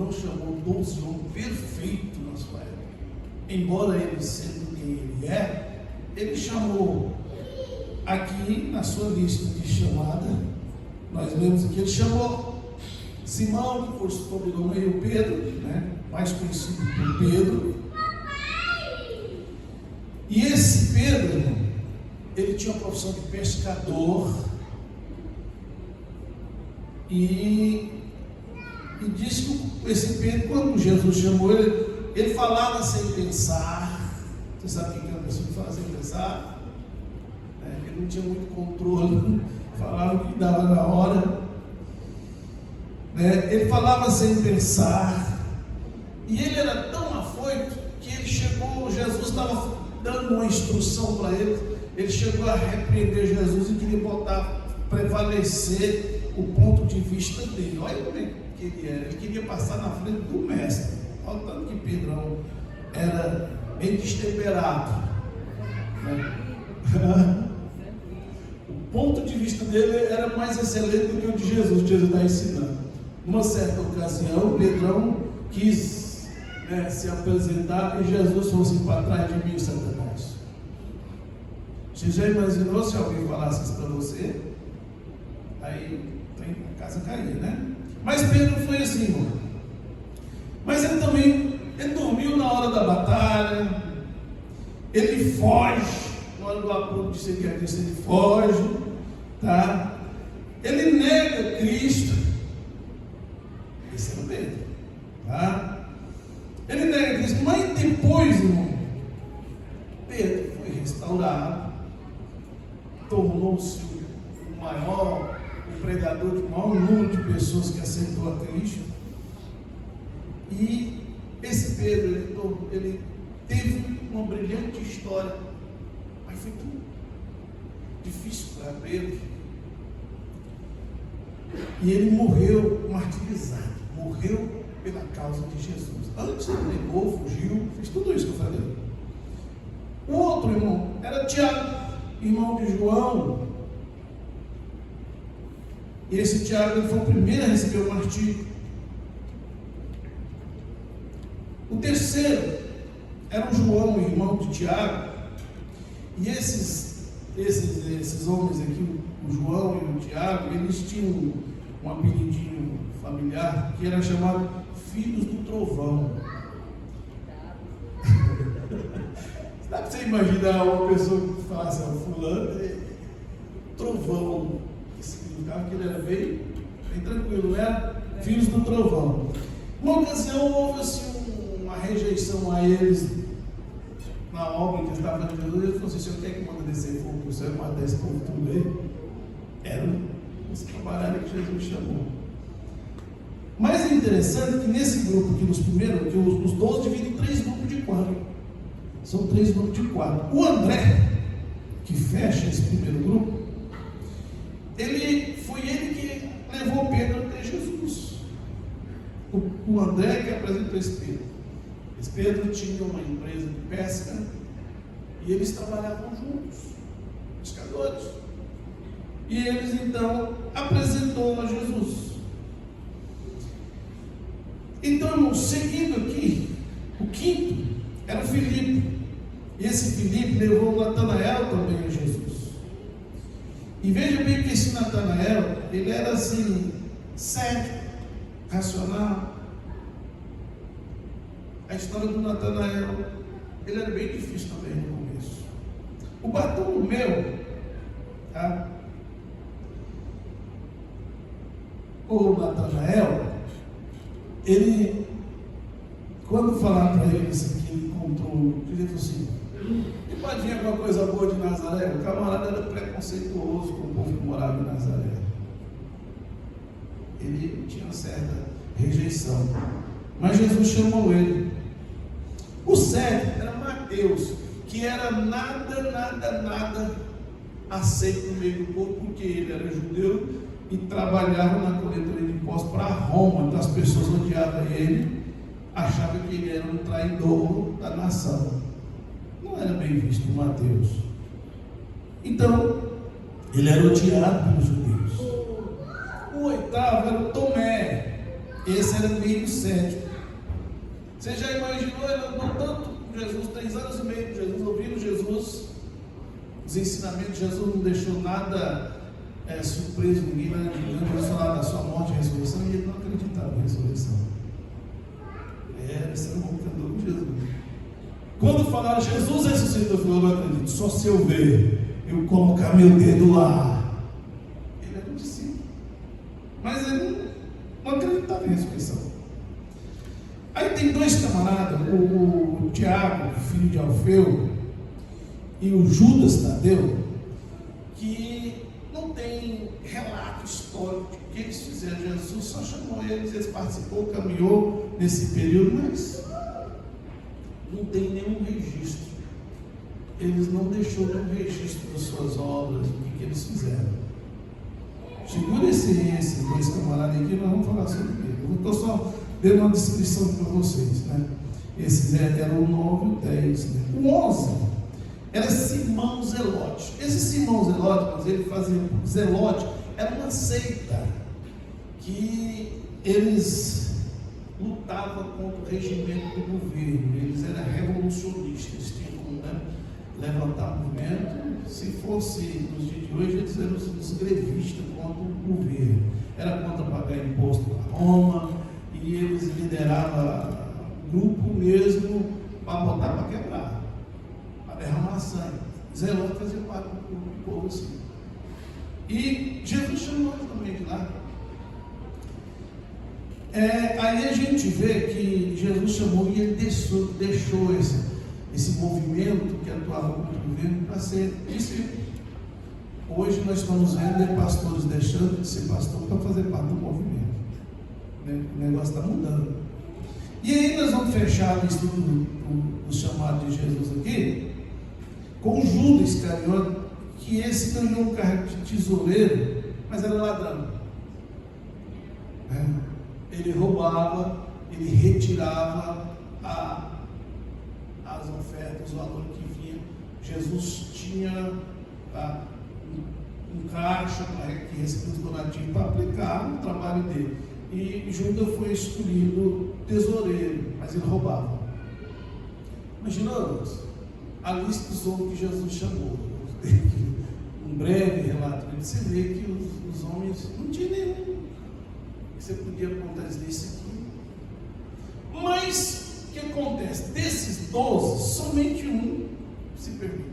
não chamou 12 homens perfeitos na sua época. Embora ele sendo quem ele é, ele chamou aqui na sua lista de chamada, nós lemos aqui, ele chamou Simão, que por sobrenome é o Pedro, né? Mais conhecido por Pedro. E esse Pedro, ele tinha a profissão de pescador. E disse que esse Pedro, quando Jesus chamou ele falava sem pensar. Você sabe o que é uma pessoa que fala sem pensar? Ele não tinha muito controle, falava o que dava na hora. Ele falava sem pensar. E ele era tão afoito que ele chegou, Jesus estava dando uma instrução para ele. Ele chegou a repreender Jesus e queria prevalecer o ponto de vista dele. Olha como é que ele era. Ele queria passar na frente do mestre. Olha o tanto que Pedrão era bem destemperado, O ponto de vista dele era mais excelente do que o de Jesus. Jesus está ensinando. Numa certa ocasião, Pedrão quis se apresentar e Jesus falou assim: para trás de mim, Satanás. Você já imaginou se alguém falasse isso para você? Aí a casa caía, né? Mas Pedro foi assim, irmão. Mas ele também, ele dormiu na hora da batalha, ele foge, na hora do apuro de seguir a Cristo, ele foge, tá? Ele nega Cristo. Esse é o Pedro, tá? Ele nega Cristo, mas depois, irmão, Pedro foi restaurado, tornou-se o maior, o pregador de maior número de pessoas que aceitou a Cristo. E esse Pedro, ele teve uma brilhante história, mas foi tão difícil para Pedro. E ele morreu martirizado, morreu pela causa de Jesus. Antes ele negou, fugiu, fez tudo isso que eu falei. O outro irmão era Tiago, irmão de João. E esse Tiago, ele foi o primeiro a receber o martírio. O terceiro era o João, o irmão de Tiago. E esses homens aqui, o João e o Tiago, eles tinham um apelidinho familiar que era chamado Filhos do Trovão. Dá para você imaginar uma pessoa que fala assim: fulano é trovão. Significava que ele era bem tranquilo, né? Filhos do Trovão. Uma ocasião houve assim uma rejeição a eles na obra que eles estavam fazendo Jesus. Ele falou assim: Senhor, quer que manda descer fogo para o céu e matar esse povo tudo aí? Era os camaradas que Jesus chamou. Mas é interessante que nesse grupo aqui, nos primeiros, que os 12 dividem em 3 grupos de 4. São 3 grupos de 4. O André, que fecha esse primeiro grupo, foi ele que levou Pedro até Jesus. O André que apresentou esse Pedro. Esse Pedro tinha uma empresa de pesca e eles trabalhavam juntos, pescadores. E eles então apresentou a Jesus. Então, irmão, seguindo aqui, o quinto era o Filipe. E esse Filipe levou o Natanael também a Jesus. E veja bem que esse Natanael, ele era assim, sério, racional. A história do Natanael, ele era bem difícil também no começo. O Bartolomeu, tá? O Natanael, ele, quando falaram para ele isso aqui, ele encontrou, ele falou assim: e pode vir alguma coisa boa de Nazaré? O camarada era preconceituoso com o povo que morava em Nazaré. Ele tinha uma certa rejeição. Mas Jesus chamou ele. O sério era Mateus, que era nada aceito no meio do povo, porque ele era judeu e trabalhava na coletoria de impostos para Roma. Então as pessoas odiavam ele, achavam que ele era um traidor da nação. Não era bem visto o Mateus. Então, ele era odiado pelos judeus. O oitavo era o Tomé. Esse era meio cético. Você já imaginou, ele andou tanto com Jesus, 3 anos e meio com Jesus, ouvindo Jesus, os ensinamentos de Jesus, não deixou nada surpreso, ninguém vai falar da sua morte e ressurreição, e ele não acreditava em ressurreição. Esse era um andou com Jesus. Quando falaram Jesus ressuscitou, eu falei, eu não acredito, só se eu ver, eu colocar meu dedo lá. Ele era um discípulo, mas ele não acreditava em ressurreição. Aí tem 2 camaradas, o Tiago, filho de Alfeu, e o Judas Tadeu, que não tem relato histórico de que eles fizeram. Jesus só chamou eles participou, caminhou nesse período, mas não tem nenhum registro. Eles não deixou nenhum registro das suas obras, do que eles fizeram. Segura esses 2 camaradas aqui, nós vamos falar sobre ele. Eu estou só dando uma descrição para vocês, né? Esses eram o 9 e o 10, né? O 11 era Simão Zelote. Esse Simão Zelote, ele fazia Zelote, era uma seita que eles lutavam contra o regimento do governo. Eles eram revolucionistas, eles tinham como levantar movimento. Se fosse nos dias de hoje, eles eram os grevistas contra o governo. Era contra pagar imposto para Roma, e eles lideravam grupo mesmo para botar para quebrar, para derramar sangue. Zelote fazia parte do povo assim. E Jesus chamou eles também de lá. Aí a gente vê que Jesus chamou e ele deixou esse movimento que atuava contra o governo para ser discípulo. Hoje nós estamos vendo pastores deixando de ser pastor para fazer parte do movimento. O negócio está mudando. E aí nós vamos fechar o estudo do chamado de Jesus aqui com Judas Iscariote, que esse ganhou um cargo de tesoureiro, mas era ladrão. Ele roubava, ele retirava as ofertas, o valor que vinha. Jesus tinha um caixa que recebia os donativos para aplicar no trabalho dele. E Judas foi escolhido tesoureiro, mas ele roubava. Imaginamos a lista dos homens que Jesus chamou. Um breve relato, você vê que os homens não tinham nenhum. Você podia contar isso aqui. Mas o que acontece? Desses 12, somente um se permitiu.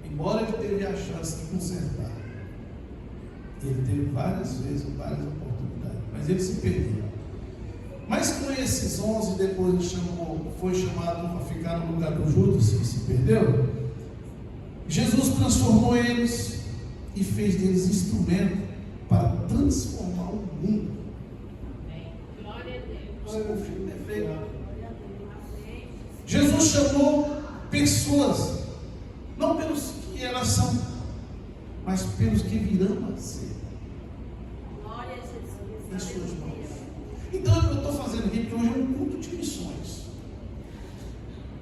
Embora ele teve a chance de consertar. Ele teve várias vezes, várias oportunidades, mas ele se perdeu. Mas com esses 11, depois ele foi chamado para ficar no lugar do Judas, que se perdeu. Jesus transformou eles e fez deles instrumento para transformar o mundo. Glória a Deus. Jesus chamou pessoas, não pelos que elas são, mas pelos que virão a ser. Glória a Jesus. Em suas mãos. Então eu estou fazendo aqui porque hoje é um culto de missões.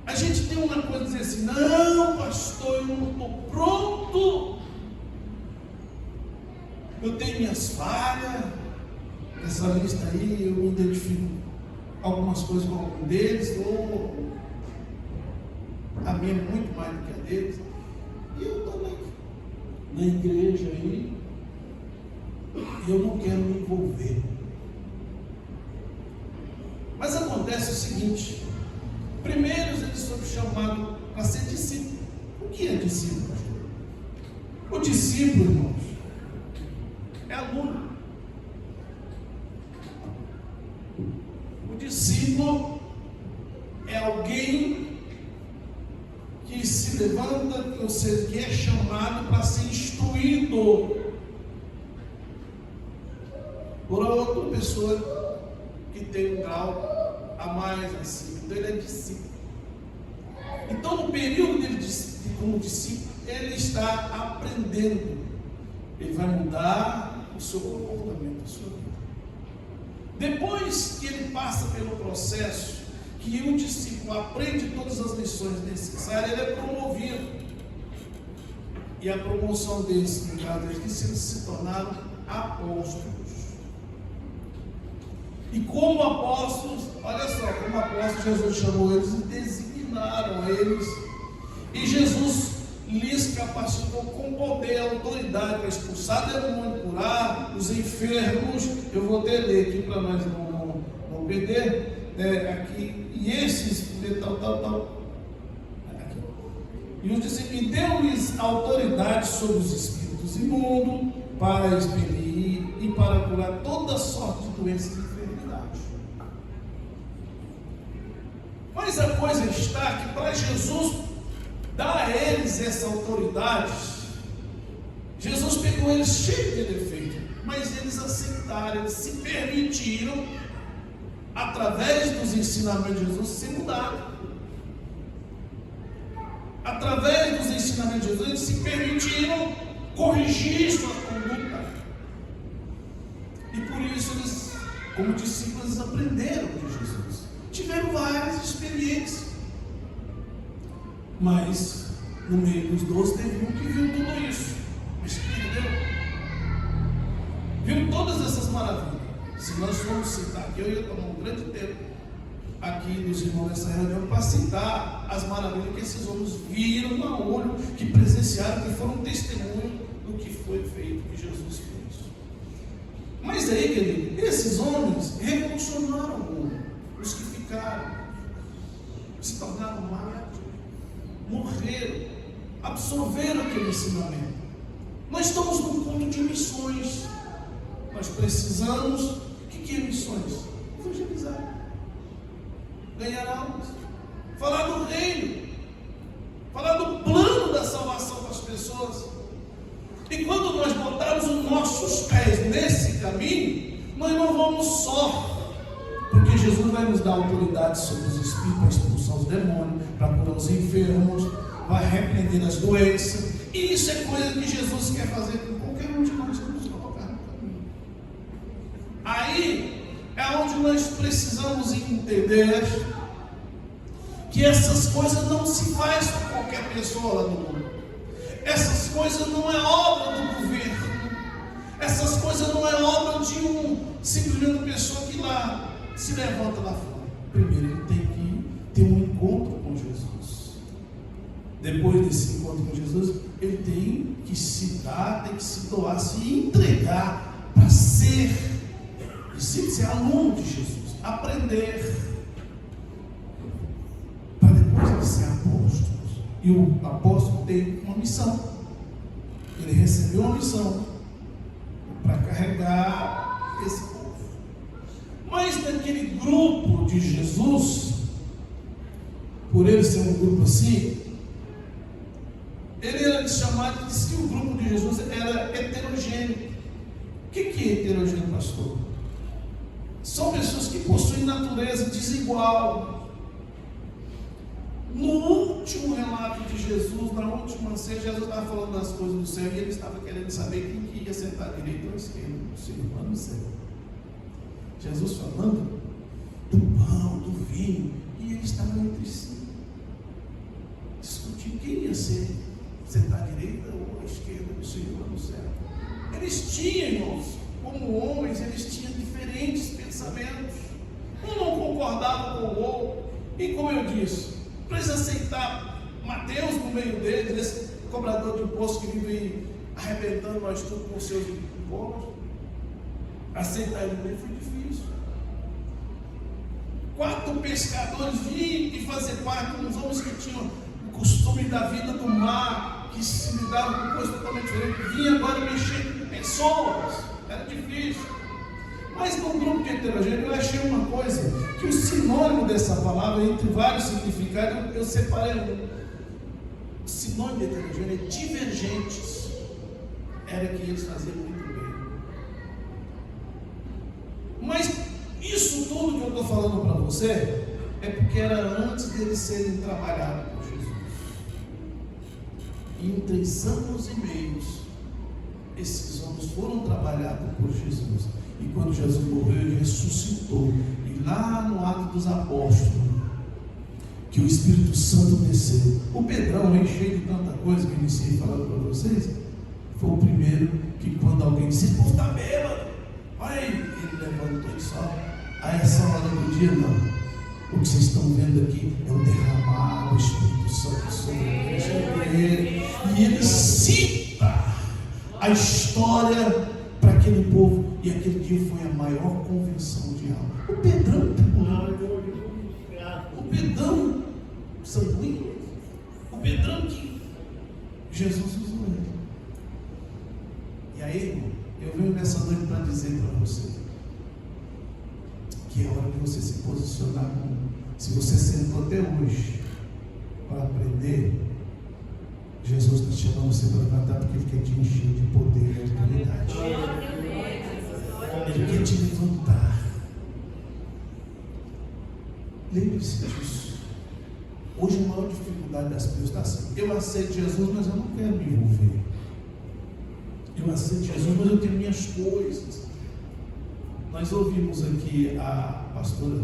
A gente tem uma coisa de dizer assim: não, pastor, eu não estou pronto. Eu tenho minhas falhas. Essa lista aí eu me identifico algumas coisas com algum deles, ou a minha é muito mais do que a deles. E eu estou na igreja aí, e eu não quero me envolver. Mas acontece o seguinte: primeiro eles foram chamados para ser discípulo. O que é discípulo? O discípulo, irmãos, é aluno. O discípulo é alguém que se levanta, ou seja, que é chamado para ser instruído por outra pessoa que tem um grau a mais acima. Então ele é discípulo. Então no período dele como discípulo, ele está aprendendo. Ele vai mudar o seu comportamento, a sua vida. Depois que ele passa pelo processo, que um discípulo aprende todas as lições necessárias, ele é promovido. E a promoção deles, no caso deles, que se tornaram apóstolos. E como apóstolos, olha só, como apóstolos, Jesus chamou eles e designaram eles. E Jesus lhes capacitou com poder, autoridade para expulsar demônio, curar os enfermos. Eu vou até ler aqui para nós não perder. Aqui, e esses, tal. Aqui. E deu-lhes autoridade sobre os espíritos imundos para expelir e para curar toda sorte de doenças e enfermidades. Mas a coisa está que para Jesus dar a eles essa autoridade, Jesus pegou eles cheios de defeito, mas eles aceitaram, eles se permitiram, através dos ensinamentos de Jesus, se mudar. Através dos ensinamentos de Jesus, eles se permitiram corrigir sua conduta. E por isso eles, como discípulos, aprenderam de Jesus. Tiveram várias experiências. Mas no meio dos 12 teve um que viu tudo isso. Mas perdeu. Viu todas essas maravilhas. Se nós formos citar aqui, eu ia tomar um grande tempo aqui dos irmãos nessa reunião para citar as maravilhas que esses homens viram no olho, que presenciaram, que foram testemunho do que foi feito, que Jesus fez. Mas aí, querido, esses homens revolucionaram o mundo. Os que ficaram se tornaram mártires, morreram, absorveram aquele ensinamento. Nós estamos num ponto de missões. Nós precisamos, o que é missões? Evangelizar, ganhar almas, falar do reino, falar do plano da salvação para as pessoas. E quando nós botarmos os nossos pés nesse caminho, nós não vamos só, porque Jesus vai nos dar autoridade sobre os espíritos, para expulsar os demônios, para curar os enfermos, vai repreender as doenças. E isso é coisa que Jesus quer fazer com qualquer um de nós que nos colocar no caminho. Aí é onde nós precisamos entender que essas coisas não se faz com qualquer pessoa lá no mundo. Essas coisas não é obra do governo. Essas coisas não é obra de simplesmente uma pessoa que lá se levanta lá fora. Primeiro ele tem que ter um encontro com Jesus. Depois desse encontro com Jesus, ele tem que se dar, tem que se doar, se entregar para ser aluno de Jesus, aprender, para depois ele ser apóstolo. E o apóstolo tem uma missão. Ele recebeu uma missão para carregar esse povo. Mas naquele grupo de Jesus, por ele ser um grupo assim, ele era chamado, disse que o grupo de Jesus era heterogêneo. O que é heterogêneo, pastor? São pessoas que possuem natureza desigual. No último relato de Jesus, na última ceia, Jesus estava falando das coisas do céu e ele estava querendo saber quem que ia sentar à direita ou à esquerda do ser humano no céu. Jesus falando do pão, do vinho, e eles estavam entre si, discutindo quem ia sentar à direita ou à esquerda do Senhor no céu. Eles tinham, irmãos, como homens, eles tinham diferentes pensamentos. Um não concordava com o outro, e como eu disse, para eles aceitar Mateus no meio deles, esse cobrador de imposto que vive arrebentando nós tudo com seus impostos, aceitar ele no meio foi difícil. 4 pescadores vinham e fazer parte de uns homens que tinham o costume da vida do mar, que se lidavam com coisas totalmente diferentes, vinham agora mexer com pessoas, era difícil. Mas no grupo de heterogêneo eu achei uma coisa, que o sinônimo dessa palavra, entre vários significados, eu separei um. O sinônimo de heterogêneo é divergentes. Era que eles faziam muito bem. Mas isso tudo que eu estou falando para você, é porque era antes deles serem trabalhados por Jesus. E em 3 anos e meio, esses homens foram trabalhados por Jesus. E quando Jesus morreu, ele ressuscitou. E lá no Atos dos Apóstolos, que o Espírito Santo desceu. O Pedrão, cheio de tanta coisa que eu iniciei falando para vocês, foi o primeiro que, quando alguém disse, pô, está bêbado, olha aí, ele levantou e só a essa hora do dia, não. O que vocês estão vendo aqui é o derramar do Espírito Santo sobre ele. E ele cita a história para aquele povo. E aquele dia foi a maior convenção de alma. O Pedrão, sanguíneo, o Pedrão que Jesus usou ele. E aí, irmão, eu venho nessa noite para dizer para você que é hora de você se posicionar. Se você sentou até hoje para aprender, Jesus está chamando você para levantar, porque Ele quer te encher de poder e autoridade. Ele quer te levantar. Lembre-se disso. Hoje a maior dificuldade das pessoas está assim: eu aceito Jesus, mas eu não quero me envolver. Eu aceito Jesus, mas eu tenho minhas coisas. Nós ouvimos aqui a pastora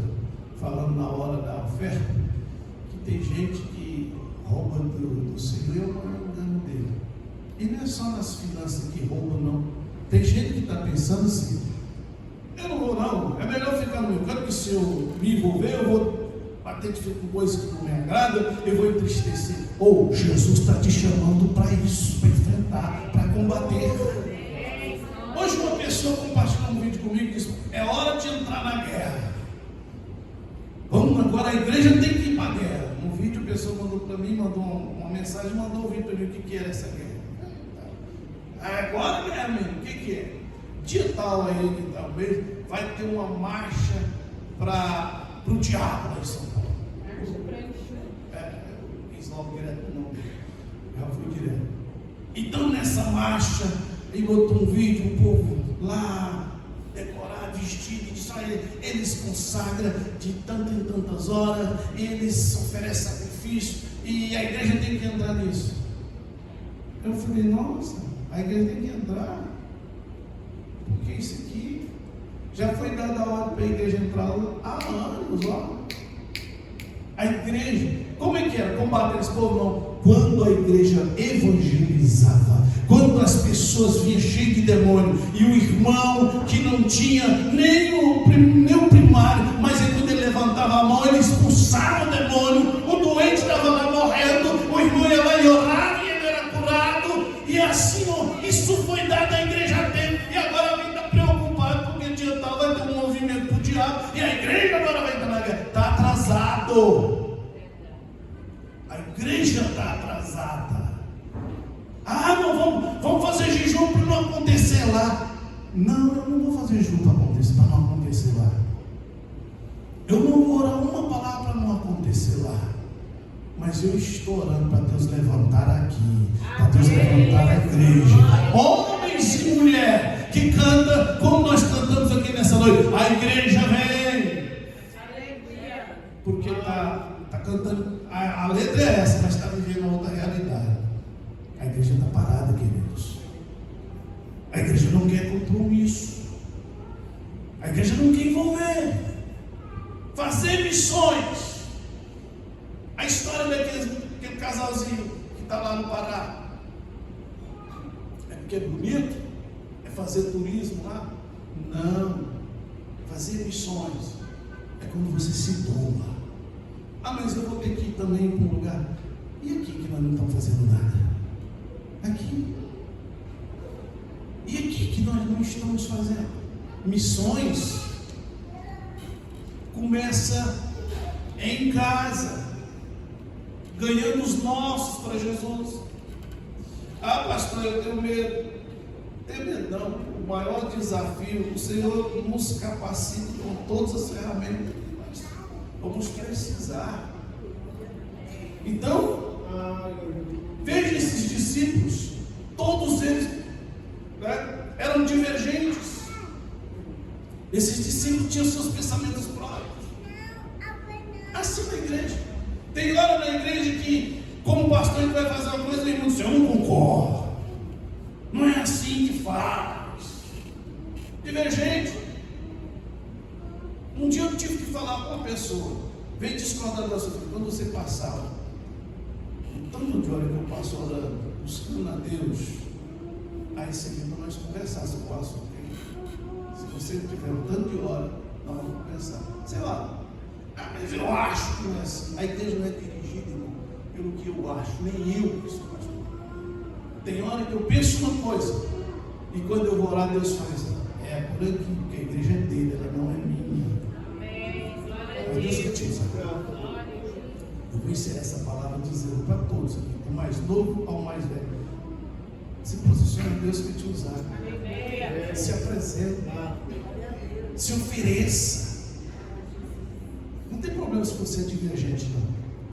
falando na hora da oferta que tem gente que rouba do Senhor, eu não é engano dele. E não é só nas finanças que roubam, não. Tem gente que está pensando assim: eu não vou não, é melhor ficar no meu canto, que se eu me envolver, eu vou bater com coisas que não me agradam, eu vou entristecer. Ou Jesus está te chamando para isso, para enfrentar, para combater. Hoje uma pessoa compartilhou um vídeo comigo e disse: é hora de entrar na guerra. Vamos agora, a igreja tem que ir para a guerra. Um vídeo a pessoa mandou para mim, mandou uma mensagem, mandou um vídeo para mim: o que era essa guerra? Agora, né, amigo, o que é? Dia tal aí, talvez, vai ter uma marcha para o diabo lá em São Paulo. Fiz logo direto, não, já fui direto. Então nessa marcha, ele botou um vídeo, um povo lá, decorado, vestido, e disse: eles consagram de tantas em tantas horas, eles oferecem sacrifício, e a igreja tem que entrar nisso. Eu falei: nossa, a igreja tem que entrar, porque isso aqui já foi dada a ordem para a igreja entrar há anos, ó. A igreja, como é que era combater esse povo? Não. Quando a igreja evangelizava, quando as pessoas vinham cheias de demônio, e o irmão que não tinha nem o primário, mas aí quando ele levantava a mão, ele expulsava o demônio, o doente estava lá morrendo, o irmão ia lá e orava e ele era curado, e assim, ó, isso foi dado à igreja a tempo. E agora alguém está preocupado porque dia tal vai ter um movimento para o diabo, e a igreja agora vai entrar na guerra. Está atrasado. A igreja está atrasada. Não, vamos fazer jejum para não acontecer lá. Não, eu não vou fazer jejum para não acontecer lá. Eu não vou orar uma palavra para não acontecer lá. Mas eu estou orando para Deus levantar aqui, para Deus levantar a igreja, homens e mulheres que cantam como nós cantamos aqui nessa noite. A igreja vem. Porque está cantando, a letra é essa, mas está vivendo outra realidade. A igreja está parada, queridos. A igreja não quer compromisso. A igreja não quer envolver, fazer missões. A história daquele casalzinho que está lá no Pará, é porque é bonito? É fazer turismo lá? Não. Fazer missões é quando você se doa. Mas eu vou ter que ir também para um lugar. E aqui que nós não estamos fazendo nada? Aqui. E aqui que nós não estamos fazendo? Missões começa em casa, ganhando os nossos para Jesus. Pastor, eu tenho medo. Tem medo não. O maior desafio, o Senhor nos capacita com todas as ferramentas que nós vamos precisar. Então, veja esses discípulos, todos eles, né, eram divergentes. Esses discípulos tinham seus pensamentos próprios. Assim na igreja. Tem hora na igreja que, como pastor, ele vai fazer uma coisa e ele diz: eu não concordo. Não é assim que faz. Divergente. Um dia eu tive que falar com uma pessoa: vem discordar da sua vida. Quando você passava tanto de hora que eu passo orando, buscando a Deus, aí você vem para nós conversar. Se eu passo, se você tiver um tanto de hora Não, vamos pensar. Sei lá. Mas eu acho que não é assim. A igreja não é dirigida, irmão, pelo que eu acho. Nem eu penso, pastor. Tem hora que eu penso uma coisa. E quando eu vou orar, Deus faz. É por aqui, porque a igreja é dele, ela não é minha. Amém. Glória a Deus Deus. te usa. Glória a Deus. Eu vou ensinar essa palavra dizendo para todos aqui, do mais novo ao mais velho. Se posicione, Deus que te usar. Amém. Se apresente. Se ofereça. Não tem problema se você é divergente, não.